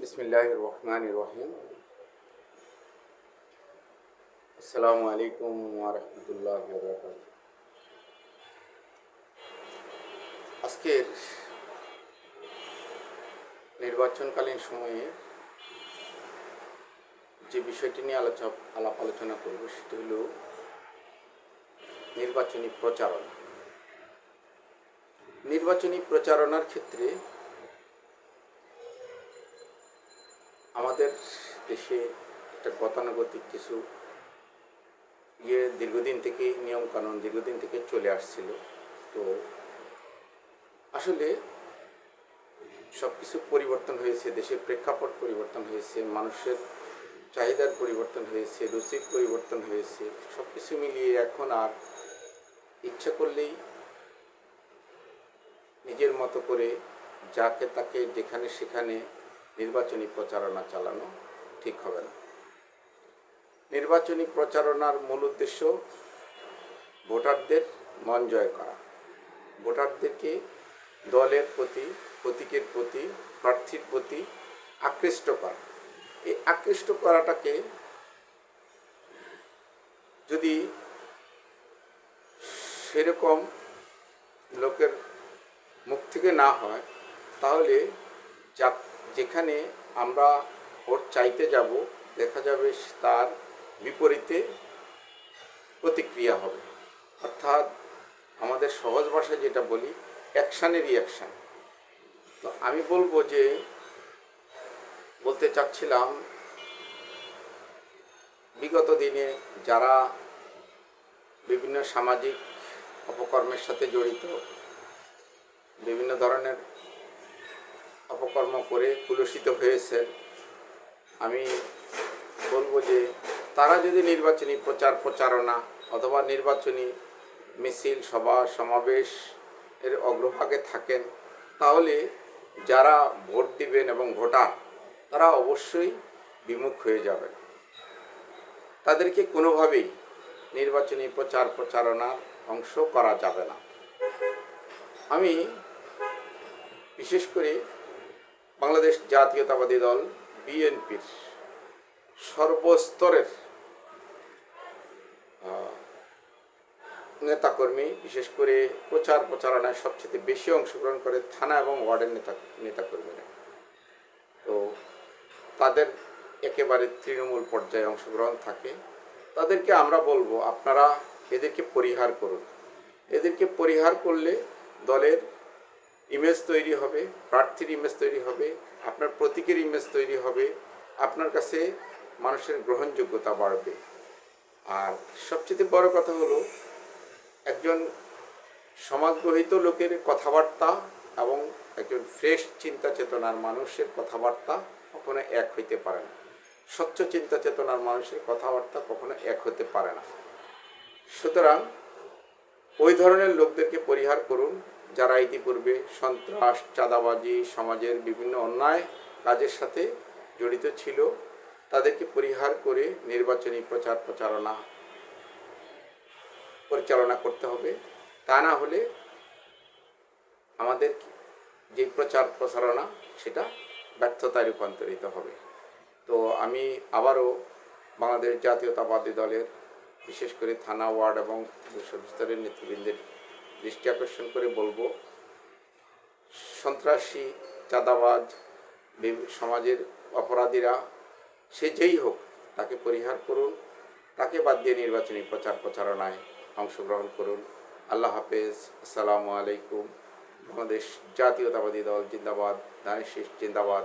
বিসমিল্লাহির রহমানির রহিম। আসসালামু আলাইকুম ওয়া রাহমাতুল্লাহি ওয়া বারাকাতুহু। আজকের নির্বাচনকালীন সময়ে যে বিষয়টি নিয়ে আলাপ আলোচনা করব সেটি হলো নির্বাচনী প্রচারণা। নির্বাচনী প্রচারণার ক্ষেত্রে আমাদের দেশে একটা গতানুগতিক কিছু দীর্ঘদিন থেকে নিয়মকানুন দীর্ঘদিন থেকে চলে আসছিল। তো আসলে সব কিছু পরিবর্তন হয়েছে, দেশের প্রেক্ষাপট পরিবর্তন হয়েছে, মানুষের চাহিদার পরিবর্তন হয়েছে, রুচির পরিবর্তন হয়েছে। সব কিছু মিলিয়ে এখন আর ইচ্ছা করলেই নিজের মতো করে যাকে তাকে যেখানে সেখানে নির্বাচনী প্রচারণা চালানো ঠিক হবে না। নির্বাচনী প্রচারণার মূল উদ্দেশ্য ভোটারদের মন জয় করা, ভোটারদেরকে দলের প্রতি, প্রতীকের প্রতি, প্রার্থীর প্রতি আকৃষ্ট করা। এই আকৃষ্ট করাটাকে যদি সেরকম লোকের মুখ থেকে না হয়, তাহলে যেখানে আমরা ভোট চাইতে যাব দেখা যাবে তার বিপরীতে প্রতিক্রিয়া হবে। অর্থাৎ আমাদের সহজ ভাষায় যেটা বলি, অ্যাকশানের রিয়াকশান। তো আমি বলতে চাচ্ছিলাম, বিগত দিনে যারা বিভিন্ন সামাজিক অপকর্মের সাথে জড়িত, বিভিন্ন ধরনের অপকর্ম করে কুলুষিত হয়েছেন, আমি বলবো যে তারা যদি নির্বাচনী প্রচারণা অথবা নির্বাচনী মিছিল, সভা সমাবেশ এর অগ্রভাগে থাকেন, তাহলে যারা ভোট দিবেন এবং ভোটার তারা অবশ্যই বিমুখ হয়ে যাবেন। তাদেরকে কোনোভাবেই নির্বাচনী প্রচারণার অংশ করা যাবে না। আমি বিশেষ করে বাংলাদেশ জাতীয়তাবাদী দল বিএনপির সর্বস্তরের নেতাকর্মী, বিশেষ করে প্রচারণায় সবচেয়ে বেশি অংশগ্রহণ করে থানা এবং ওয়ার্ডের নেতাকর্মীরা। তো তাদের একেবারে তৃণমূল পর্যায়ে অংশগ্রহণ থাকে। তাদেরকে আমরা বলবো, আপনারা এদেরকে পরিহার করুন। এদেরকে পরিহার করলে দলের ইমেজ তৈরি হবে, প্রার্থীর ইমেজ তৈরি হবে, আপনার প্রতীকের ইমেজ তৈরি হবে, আপনার কাছে মানুষের গ্রহণযোগ্যতা বাড়বে। আর সবচেয়ে বড় কথা হলো, একজন সমাজগ্রহীত লোকের কথাবার্তা এবং একজন ফ্রেশ চিন্তা চেতনার মানুষের কথাবার্তা কখনো এক হইতে পারে না। স্বচ্ছ চিন্তা চেতনার মানুষের কথাবার্তা কখনো এক হতে পারে না। সুতরাং ওই ধরনের লোকদেরকে পরিহার করুন, যারা ইতিপূর্বে সন্ত্রাস, চাঁদাবাজি, সমাজের বিভিন্ন অন্যায় কাজের সাথে জড়িত ছিল। তাদেরকে পরিহার করে নির্বাচনী প্রচারণা পরিচালনা করতে হবে। তা না হলে আমাদের যে প্রচারণা সেটা ব্যর্থতায় রূপান্তরিত হবে। তো আমি আবারও বাংলাদেশ জাতীয়তাবাদী দলের বিশেষ করে থানা, ওয়ার্ড এবং সর্বস্তরের নেতৃবৃন্দের দৃষ্টি আকর্ষণ করে বলবো, সন্ত্রাসী, চাঁদাবাজ, সমাজের অপরাধীরা সে যেই হোক তাকে পরিহার করুন, তাকে বাদ দিয়ে নির্বাচনী প্রচারণায় অংশগ্রহণ করুন। আল্লাহ হাফেজ। আসসালামু আলাইকুম। বাংলাদেশ জাতীয়তাবাদী দল জিন্দাবাদ, ধানের শীষ জিন্দাবাদ।